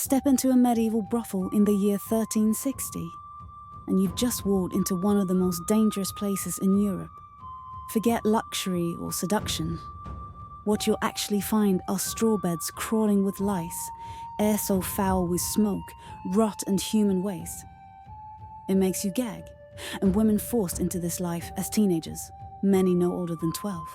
Step into a medieval brothel in the year 1360, and you've just walked into one of the most dangerous places in Europe. Forget luxury or seduction. What you'll actually find are straw beds crawling with lice, air so foul with smoke, rot and human waste. It makes you gag, and women forced into this life as teenagers, many no older than 12.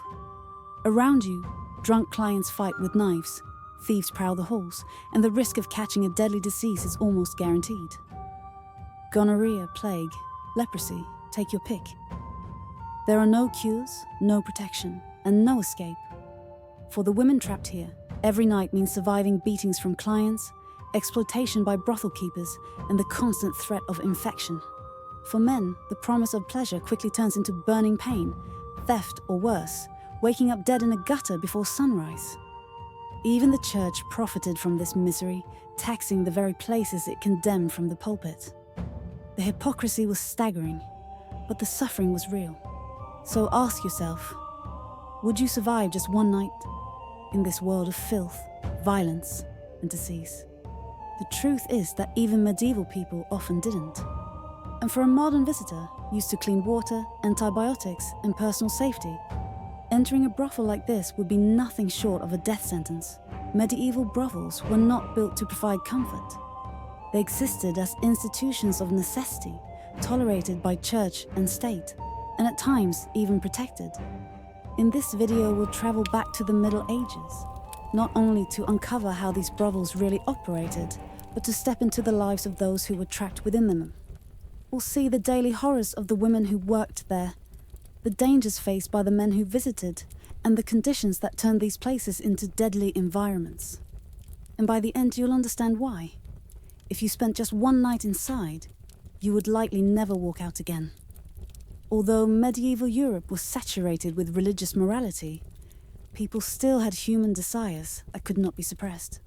Around you, drunk clients fight with knives, thieves prowl the halls, and the risk of catching a deadly disease is almost guaranteed. Gonorrhea, plague, leprosy, take your pick. There are no cures, no protection, and no escape. For the women trapped here, every night means surviving beatings from clients, exploitation by brothel keepers, and the constant threat of infection. For men, the promise of pleasure quickly turns into burning pain, theft or worse, waking up dead in a gutter before sunrise. Even the church profited from this misery, taxing the very places it condemned from the pulpit. The hypocrisy was staggering, but the suffering was real. So ask yourself, would you survive just one night in this world of filth, violence, and disease? The truth is that even medieval people often didn't. And for a modern visitor used to clean water, antibiotics, and personal safety, entering a brothel like this would be nothing short of a death sentence. Medieval brothels were not built to provide comfort. They existed as institutions of necessity, tolerated by church and state, and at times even protected. In this video, we'll travel back to the Middle Ages, not only to uncover how these brothels really operated, but to step into the lives of those who were trapped within them. We'll see the daily horrors of the women who worked there, the dangers faced by the men who visited, and the conditions that turned these places into deadly environments. And by the end, you'll understand why. If you spent just one night inside, you would likely never walk out again. Although medieval Europe was saturated with religious morality, people still had human desires that could not be suppressed.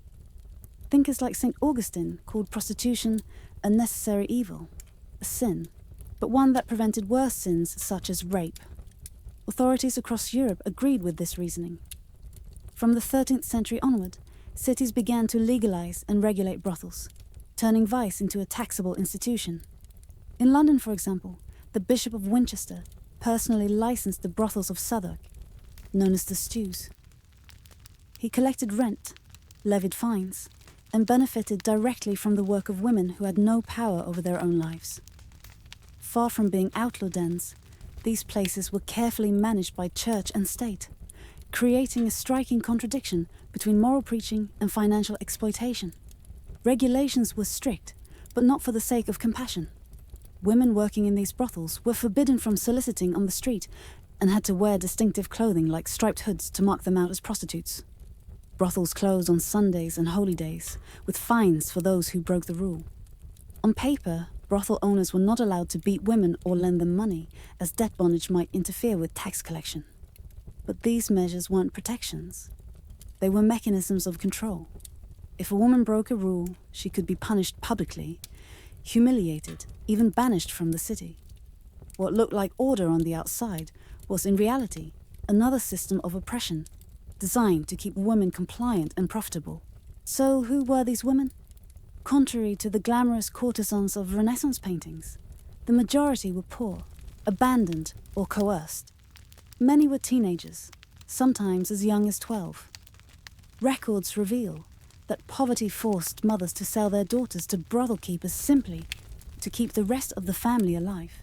Thinkers like St. Augustine called prostitution a necessary evil, a sin, but one that prevented worse sins such as rape. Authorities across Europe agreed with this reasoning. From the 13th century onward, cities began to legalize and regulate brothels, turning vice into a taxable institution. In London, for example, the Bishop of Winchester personally licensed the brothels of Southwark, known as the Stews. He collected rent, levied fines, and benefited directly from the work of women who had no power over their own lives. Far from being outlaw dens, these places were carefully managed by church and state, creating a striking contradiction between moral preaching and financial exploitation. Regulations were strict, but not for the sake of compassion. Women working in these brothels were forbidden from soliciting on the street and had to wear distinctive clothing like striped hoods to mark them out as prostitutes. Brothels closed on Sundays and holy days, with fines for those who broke the rule. On paper, brothel owners were not allowed to beat women or lend them money, as debt bondage might interfere with tax collection. But these measures weren't protections. They were mechanisms of control. If a woman broke a rule, she could be punished publicly, humiliated, even banished from the city. What looked like order on the outside was in reality another system of oppression, designed to keep women compliant and profitable. So who were these women? Contrary to the glamorous courtesans of Renaissance paintings, the majority were poor, abandoned or coerced. Many were teenagers, sometimes as young as 12. Records reveal that poverty forced mothers to sell their daughters to brothel keepers simply to keep the rest of the family alive.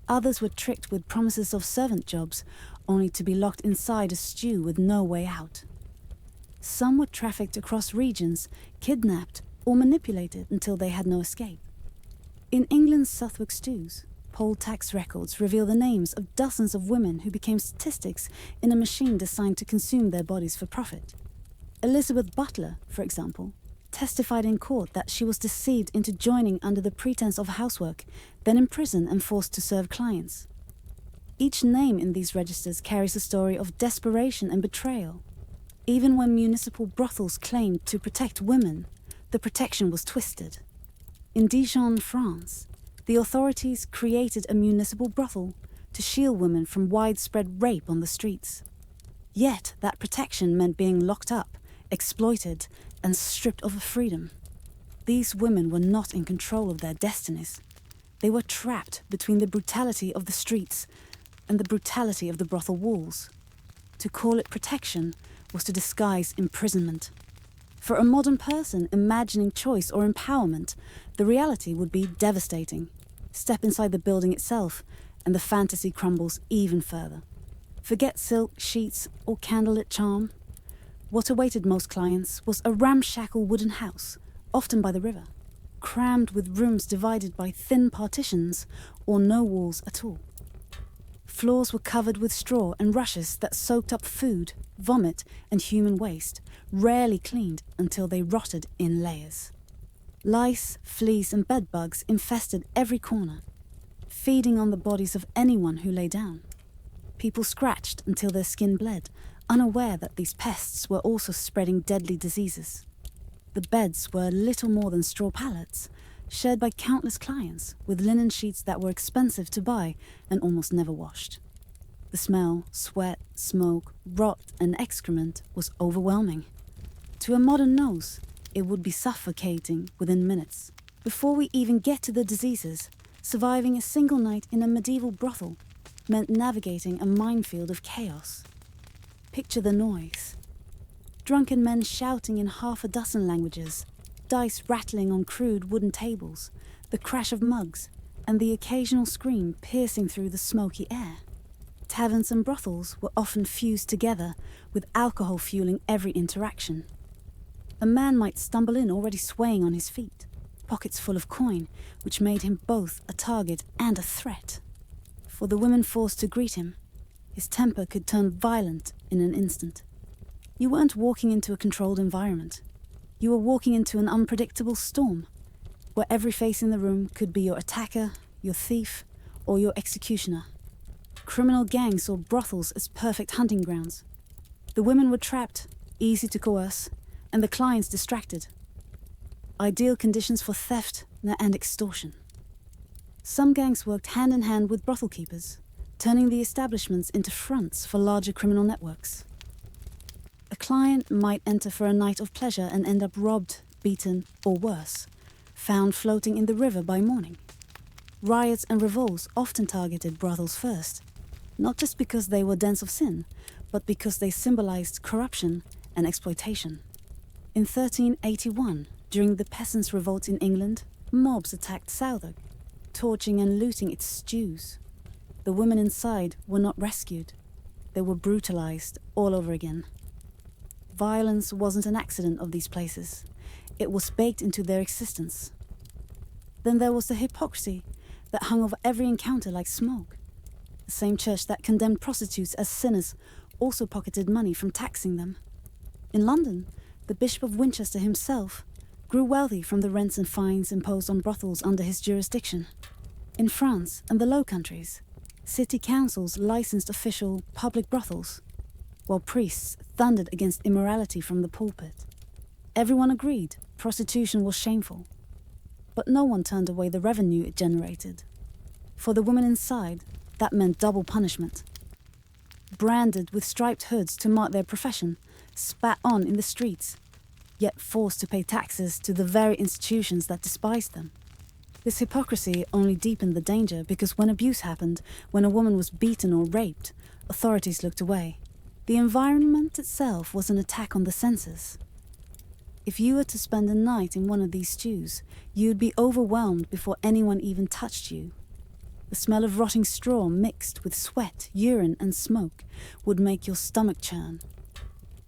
Others were tricked with promises of servant jobs, only to be locked inside a stew with no way out. Some were trafficked across regions, kidnapped, or manipulated until they had no escape. In England's Southwark stews, poll tax records reveal the names of dozens of women who became statistics in a machine designed to consume their bodies for profit. Elizabeth Butler, for example, testified in court that she was deceived into joining under the pretense of housework, then imprisoned and forced to serve clients. Each name in these registers carries a story of desperation and betrayal. Even when municipal brothels claimed to protect women, the protection was twisted. In Dijon, France, the authorities created a municipal brothel to shield women from widespread rape on the streets. Yet that protection meant being locked up, exploited, and stripped of freedom. These women were not in control of their destinies. They were trapped between the brutality of the streets and the brutality of the brothel walls. To call it protection was to disguise imprisonment. For a modern person imagining choice or empowerment, the reality would be devastating. Step inside the building itself, and the fantasy crumbles even further. Forget silk sheets or candlelit charm. What awaited most clients was a ramshackle wooden house, often by the river, crammed with rooms divided by thin partitions or no walls at all. Floors were covered with straw and rushes that soaked up food, vomit, and human waste, rarely cleaned until they rotted in layers. Lice, fleas, and bedbugs infested every corner, feeding on the bodies of anyone who lay down. People scratched until their skin bled, unaware that these pests were also spreading deadly diseases. The beds were little more than straw pallets, shared by countless clients, with linen sheets that were expensive to buy and almost never washed. The smell, sweat, smoke, rot, and excrement was overwhelming. To a modern nose, it would be suffocating within minutes. Before we even get to the diseases, surviving a single night in a medieval brothel meant navigating a minefield of chaos. Picture the noise. Drunken men shouting in half a dozen languages, dice rattling on crude wooden tables, the crash of mugs, and the occasional scream piercing through the smoky air. Taverns and brothels were often fused together, with alcohol fueling every interaction. A man might stumble in already swaying on his feet, pockets full of coin, which made him both a target and a threat. For the women forced to greet him, his temper could turn violent in an instant. You weren't walking into a controlled environment. You were walking into an unpredictable storm, where every face in the room could be your attacker, your thief, or your executioner. Criminal gangs saw brothels as perfect hunting grounds. The women were trapped, easy to coerce, and the clients distracted. Ideal conditions for theft and extortion. Some gangs worked hand in hand with brothel keepers, turning the establishments into fronts for larger criminal networks. A client might enter for a night of pleasure and end up robbed, beaten, or worse, found floating in the river by morning. Riots and revolts often targeted brothels first, not just because they were dens of sin, but because they symbolized corruption and exploitation. In 1381, during the Peasants' Revolt in England, mobs attacked Southwark, torching and looting its stews. The women inside were not rescued. They were brutalized all over again. Violence wasn't an accident of these places. It was baked into their existence. Then there was the hypocrisy that hung over every encounter like smoke. The same church that condemned prostitutes as sinners also pocketed money from taxing them. In London, the Bishop of Winchester himself grew wealthy from the rents and fines imposed on brothels under his jurisdiction. In France and the Low Countries, city councils licensed official public brothels, while priests thundered against immorality from the pulpit. Everyone agreed prostitution was shameful, but no one turned away the revenue it generated. For the women inside, that meant double punishment. Branded with striped hoods to mark their profession, spat on in the streets, yet forced to pay taxes to the very institutions that despised them. This hypocrisy only deepened the danger because when abuse happened, when a woman was beaten or raped, authorities looked away. The environment itself was an attack on the senses. If you were to spend a night in one of these stews, you'd be overwhelmed before anyone even touched you. The smell of rotting straw mixed with sweat, urine, and smoke would make your stomach churn.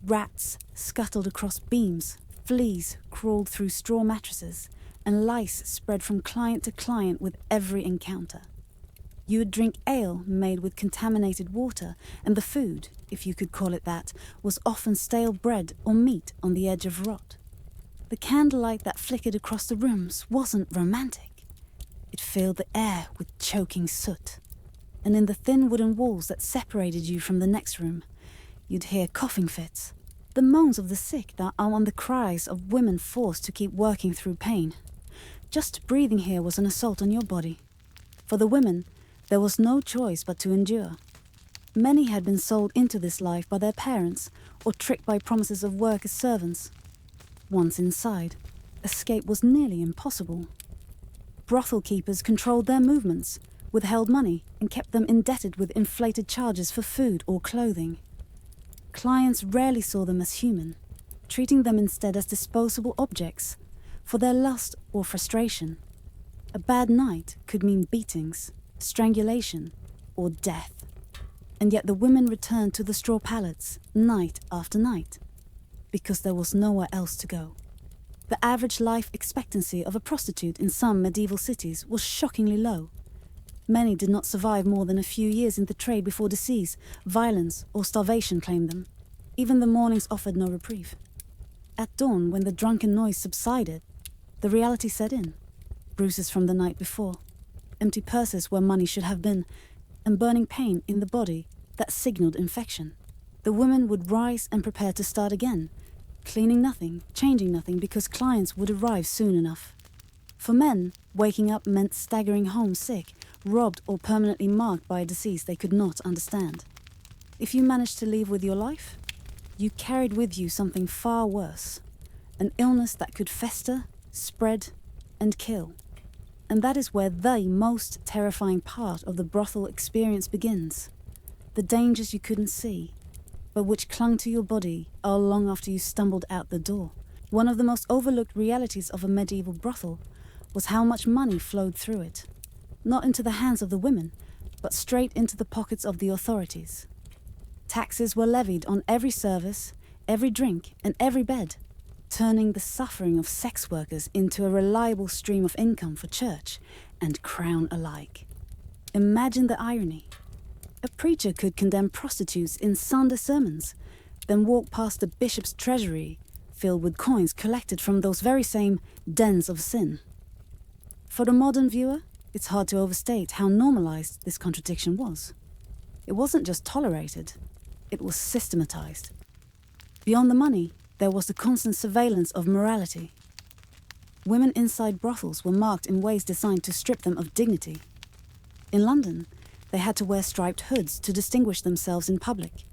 Rats scuttled across beams, fleas crawled through straw mattresses, and lice spread from client to client with every encounter. You would drink ale made with contaminated water, and the food, if you could call it that, was often stale bread or meat on the edge of rot. The candlelight that flickered across the rooms wasn't romantic. It filled the air with choking soot. And in the thin wooden walls that separated you from the next room, you'd hear coughing fits, the moans of the sick that are on the cries of women forced to keep working through pain. Just breathing here was an assault on your body. For the women, there was no choice but to endure. Many had been sold into this life by their parents or tricked by promises of work as servants. Once inside, escape was nearly impossible. Brothel keepers controlled their movements, withheld money, and kept them indebted with inflated charges for food or clothing. Clients rarely saw them as human, treating them instead as disposable objects for their lust or frustration. A bad night could mean beatings, strangulation, or death. And yet the women returned to the straw pallets night after night, because there was nowhere else to go. The average life expectancy of a prostitute in some medieval cities was shockingly low. Many did not survive more than a few years in the trade before disease, violence, or starvation claimed them. Even the mornings offered no reprieve. At dawn, when the drunken noise subsided, the reality set in. Bruises from the night before, empty purses where money should have been, and burning pain in the body that signaled infection. The women would rise and prepare to start again, cleaning nothing, changing nothing, because clients would arrive soon enough. For men, waking up meant staggering home sick, robbed or permanently marked by a disease they could not understand. If you managed to leave with your life, you carried with you something far worse, an illness that could fester, spread, and kill. And that is where the most terrifying part of the brothel experience begins. The dangers you couldn't see, but which clung to your body all long after you stumbled out the door. One of the most overlooked realities of a medieval brothel was how much money flowed through it. Not into the hands of the women, but straight into the pockets of the authorities. Taxes were levied on every service, every drink, and every bed, turning the suffering of sex workers into a reliable stream of income for church and crown alike. Imagine the irony. A preacher could condemn prostitutes in Sunday sermons, then walk past the bishop's treasury filled with coins collected from those very same dens of sin. For the modern viewer, it's hard to overstate how normalized this contradiction was. It wasn't just tolerated, it was systematized. Beyond the money, there was the constant surveillance of morality. Women inside brothels were marked in ways designed to strip them of dignity. In London, they had to wear striped hoods to distinguish themselves in public.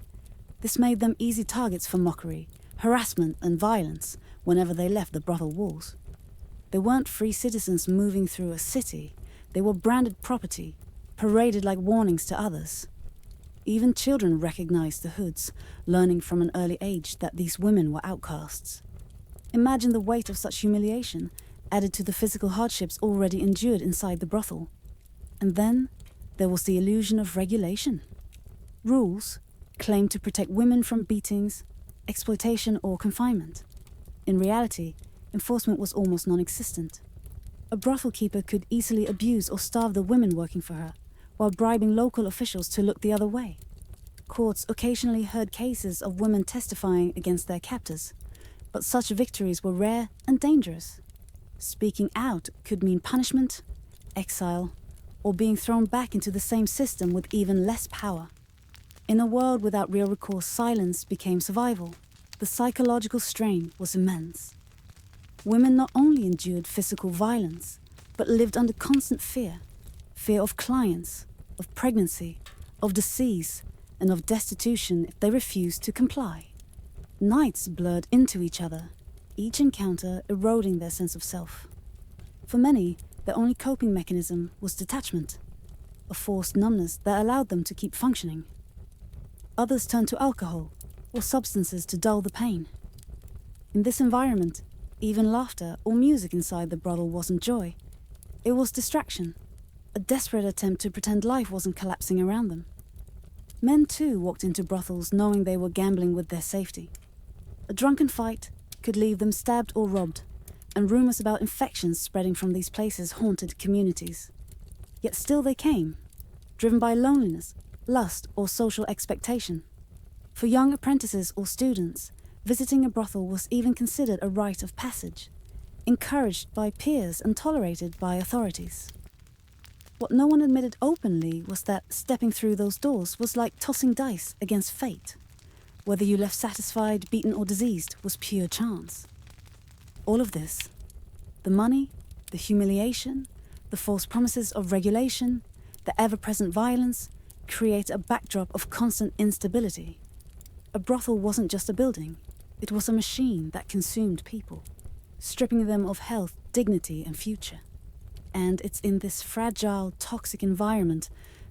This made them easy targets for mockery, harassment, and violence whenever they left the brothel walls. They weren't free citizens moving through a city. They were branded property, paraded like warnings to others. Even children recognized the hoods, learning from an early age that these women were outcasts. Imagine the weight of such humiliation added to the physical hardships already endured inside the brothel. And then there was the illusion of regulation. Rules claimed to protect women from beatings, exploitation, or confinement. In reality, enforcement was almost non-existent. A brothel keeper could easily abuse or starve the women working for her, while bribing local officials to look the other way. Courts occasionally heard cases of women testifying against their captors, but such victories were rare and dangerous. Speaking out could mean punishment, exile, or being thrown back into the same system with even less power. In a world without real recourse, silence became survival. The psychological strain was immense. Women not only endured physical violence, but lived under constant fear. Fear of clients, of pregnancy, of disease, and of destitution if they refused to comply. Nights blurred into each other, each encounter eroding their sense of self. For many, their only coping mechanism was detachment, a forced numbness that allowed them to keep functioning. Others turned to alcohol or substances to dull the pain. In this environment, even laughter or music inside the brothel wasn't joy. It was distraction, a desperate attempt to pretend life wasn't collapsing around them. Men too walked into brothels knowing they were gambling with their safety. A drunken fight could leave them stabbed or robbed, and rumors about infections spreading from these places haunted communities. Yet still they came, driven by loneliness, lust, or social expectation. For young apprentices or students, visiting a brothel was even considered a rite of passage, encouraged by peers and tolerated by authorities. What no one admitted openly was that stepping through those doors was like tossing dice against fate. Whether you left satisfied, beaten, or diseased was pure chance. All of this, the money, the humiliation, the false promises of regulation, the ever-present violence, create a backdrop of constant instability. A brothel wasn't just a building, it was a machine that consumed people. stripping them of health, dignity, and future. And it's in this fragile, toxic environment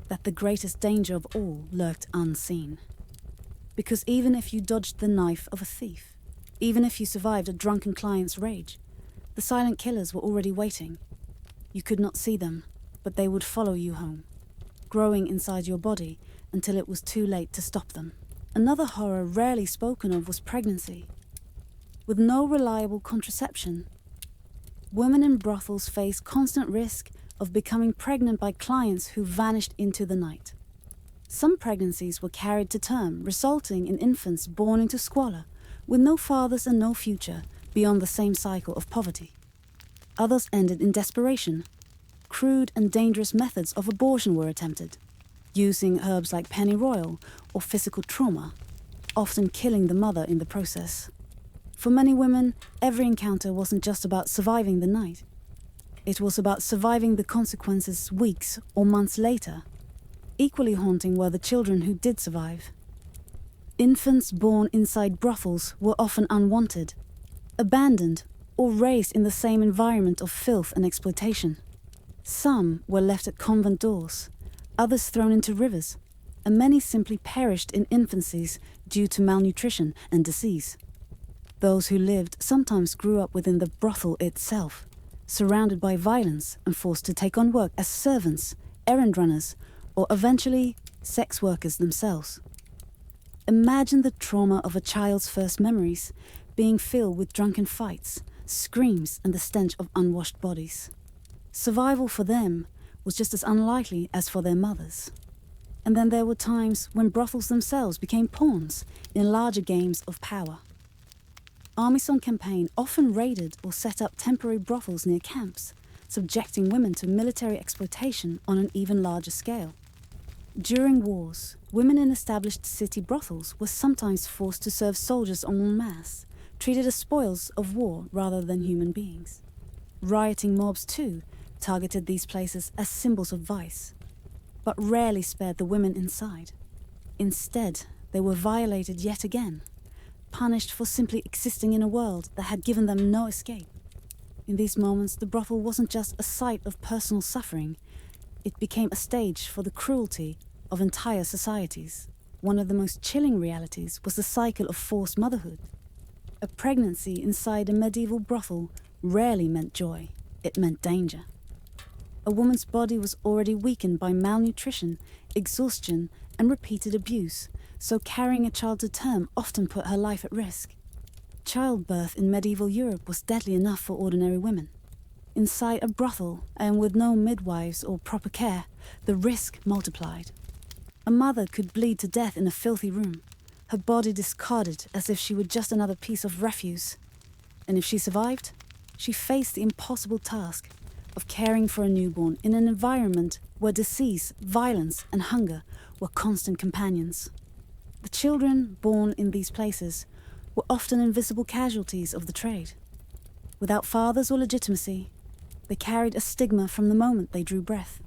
that the greatest danger of all lurked unseen. Because even if you dodged the knife of a thief, even if you survived a drunken client's rage, the silent killers were already waiting. You could not see them, but they would follow you home, growing inside your body until it was too late to stop them. Another horror rarely spoken of was pregnancy. With no reliable contraception, women in brothels face constant risk of becoming pregnant by clients who vanished into the night. Some pregnancies were carried to term, resulting in infants born into squalor, with no fathers and no future beyond the same cycle of poverty. Others ended in desperation. Crude and dangerous methods of abortion were attempted, using herbs like pennyroyal or physical trauma, often killing the mother in the process. For many women, every encounter wasn't just about surviving the night. It was about surviving the consequences weeks or months later. Equally haunting were the children who did survive. Infants born inside brothels were often unwanted, abandoned, or raised in the same environment of filth and exploitation. Some were left at convent doors, others thrown into rivers, and many simply perished in infancies due to malnutrition and disease. Those who lived sometimes grew up within the brothel itself, surrounded by violence and forced to take on work as servants, errand runners, or eventually sex workers themselves. Imagine the trauma of a child's first memories being filled with drunken fights, screams, and the stench of unwashed bodies. Survival for them was just as unlikely as for their mothers. And then there were times when brothels themselves became pawns in larger games of power. Armies on campaign often raided or set up temporary brothels near camps, subjecting women to military exploitation on an even larger scale. During wars, women in established city brothels were sometimes forced to serve soldiers en masse, treated as spoils of war rather than human beings. Rioting mobs, too, targeted these places as symbols of vice, but rarely spared the women inside. Instead, they were violated yet again, punished for simply existing in a world that had given them no escape. In these moments, the brothel wasn't just a site of personal suffering, it became a stage for the cruelty of entire societies. One of the most chilling realities was the cycle of forced motherhood. A pregnancy inside a medieval brothel rarely meant joy, it meant danger. A woman's body was already weakened by malnutrition, exhaustion, and repeated abuse, so carrying a child to term often put her life at risk. Childbirth in medieval Europe was deadly enough for ordinary women. Inside a brothel, and with no midwives or proper care, the risk multiplied. A mother could bleed to death in a filthy room, her body discarded as if she were just another piece of refuse. And if she survived, she faced the impossible task of caring for a newborn in an environment where disease, violence, and hunger were constant companions. The children born in these places were often invisible casualties of the trade. Without fathers or legitimacy, they carried a stigma from the moment they drew breath.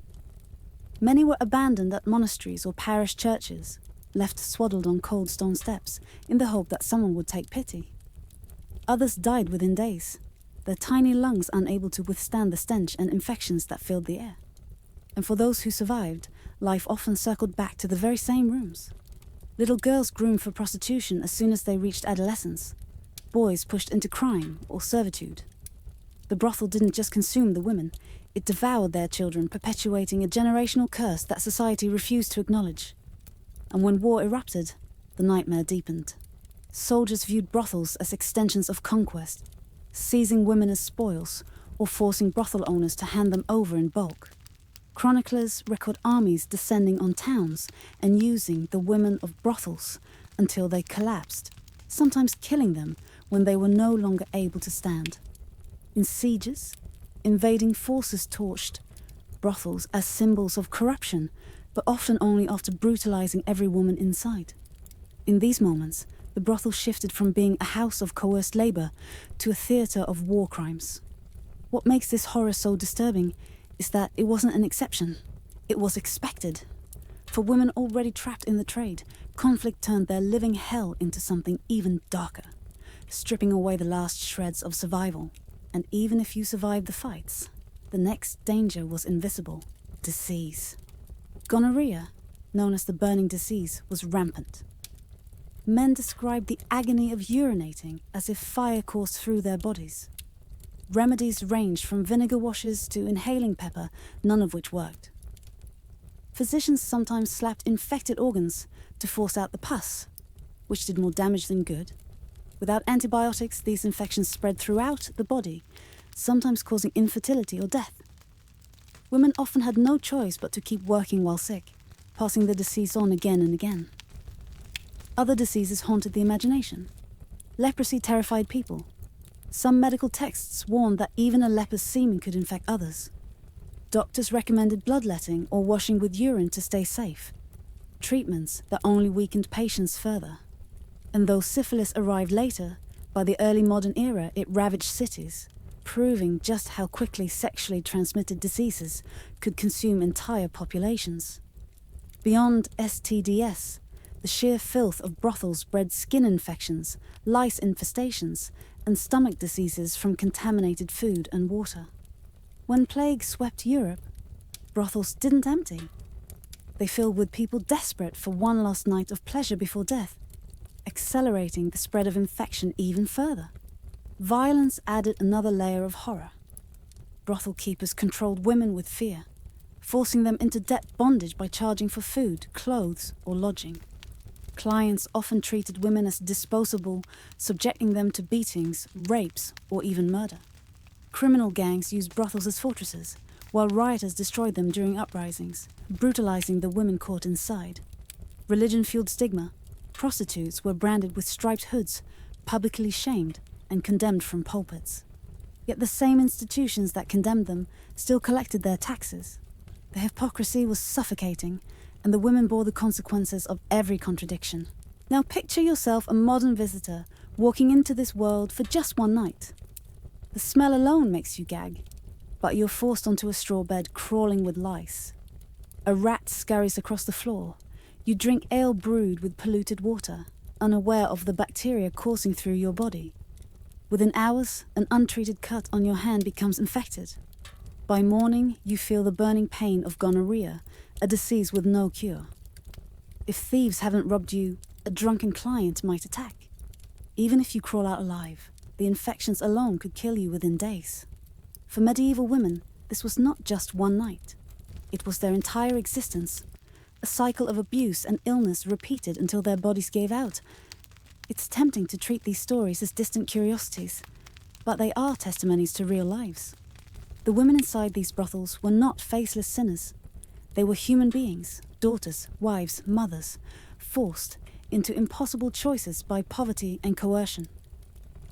Many were abandoned at monasteries or parish churches, left swaddled on cold stone steps in the hope that someone would take pity. Others died within days, their tiny lungs unable to withstand the stench and infections that filled the air. And for those who survived, life often circled back to the very same rooms. Little girls groomed for prostitution as soon as they reached adolescence, boys pushed into crime or servitude. The brothel didn't just consume the women, it devoured their children, perpetuating a generational curse that society refused to acknowledge. And when war erupted, the nightmare deepened. Soldiers viewed brothels as extensions of conquest, seizing women as spoils or forcing brothel owners to hand them over in bulk. Chroniclers record armies descending on towns and using the women of brothels until they collapsed, sometimes killing them when they were no longer able to stand. In sieges, invading forces torched brothels as symbols of corruption, but often only after brutalizing every woman inside. In these moments, the brothel shifted from being a house of coerced labor to a theater of war crimes. What makes this horror so disturbing is that it wasn't an exception, it was expected. For women already trapped in the trade, conflict turned their living hell into something even darker, stripping away the last shreds of survival. And even if you survived the fights, the next danger was invisible: disease. Gonorrhea, known as the burning disease, was rampant. Men described the agony of urinating as if fire coursed through their bodies. Remedies ranged from vinegar washes to inhaling pepper, none of which worked. Physicians sometimes slapped infected organs to force out the pus, which did more damage than good. Without antibiotics, these infections spread throughout the body, sometimes causing infertility or death. Women often had no choice but to keep working while sick, passing the disease on again and again. Other diseases haunted the imagination. Leprosy terrified people. Some medical texts warned that even a leper's semen could infect others. Doctors recommended bloodletting or washing with urine to stay safe, treatments that only weakened patients further. And though syphilis arrived later, by the early modern era it ravaged cities, proving just how quickly sexually transmitted diseases could consume entire populations. Beyond STDs, the sheer filth of brothels bred skin infections, lice infestations, and stomach diseases from contaminated food and water. When plague swept Europe, brothels didn't empty. They filled with people desperate for one last night of pleasure before death, accelerating the spread of infection even further. Violence added another layer of horror. Brothel keepers controlled women with fear, forcing them into debt bondage by charging for food, clothes, or lodging. Clients often treated women as disposable, subjecting them to beatings, rapes, or even murder. Criminal gangs used brothels as fortresses, while rioters destroyed them during uprisings, brutalizing the women caught inside. Religion-fueled stigma. Prostitutes were branded with striped hoods, publicly shamed, and condemned from pulpits. Yet the same institutions that condemned them still collected their taxes. The hypocrisy was suffocating, and the women bore the consequences of every contradiction. Now picture yourself a modern visitor walking into this world for just one night. The smell alone makes you gag, but you're forced onto a straw bed crawling with lice. A rat scurries across the floor. You drink ale brewed with polluted water, unaware of the bacteria coursing through your body. Within hours, an untreated cut on your hand becomes infected. By morning, you feel the burning pain of gonorrhea, a disease with no cure. If thieves haven't robbed you, a drunken client might attack. Even if you crawl out alive, the infections alone could kill you within days. For medieval women, this was not just one night. It was their entire existence, a cycle of abuse and illness repeated until their bodies gave out. It's tempting to treat these stories as distant curiosities, but they are testimonies to real lives. The women inside these brothels were not faceless sinners. They were human beings, daughters, wives, mothers, forced into impossible choices by poverty and coercion.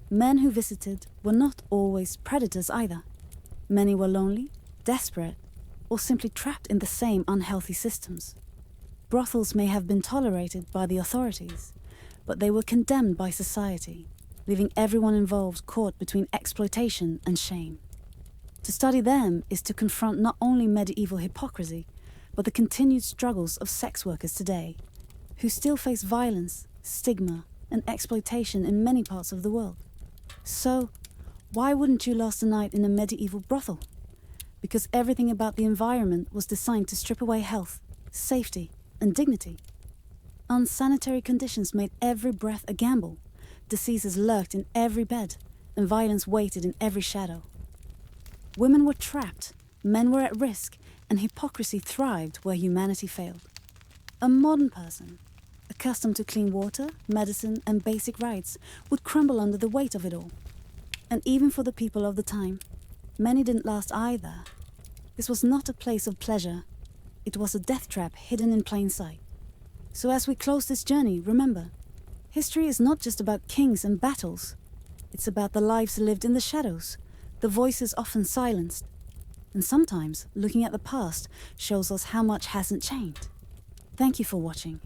Men who visited were not always predators either. Many were lonely, desperate, or simply trapped in the same unhealthy systems. Brothels may have been tolerated by the authorities, but they were condemned by society, leaving everyone involved caught between exploitation and shame. To study them is to confront not only medieval hypocrisy, but the continued struggles of sex workers today, who still face violence, stigma, and exploitation in many parts of the world. So, why wouldn't you last a night in a medieval brothel? Because everything about the environment was designed to strip away health, safety, and dignity. Unsanitary conditions made every breath a gamble. Diseases lurked in every bed, and violence waited in every shadow. Women were trapped, men were at risk, and hypocrisy thrived where humanity failed. A modern person, accustomed to clean water, medicine, and basic rights, would crumble under the weight of it all. And even for the people of the time, many didn't last either. This was not a place of pleasure. It was a death trap hidden in plain sight. So as we close this journey, remember, history is not just about kings and battles. It's about the lives lived in the shadows, the voices often silenced. And sometimes, looking at the past shows us how much hasn't changed. Thank you for watching.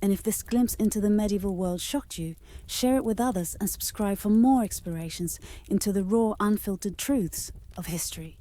And if this glimpse into the medieval world shocked you, share it with others and subscribe for more explorations into the raw, unfiltered truths of history.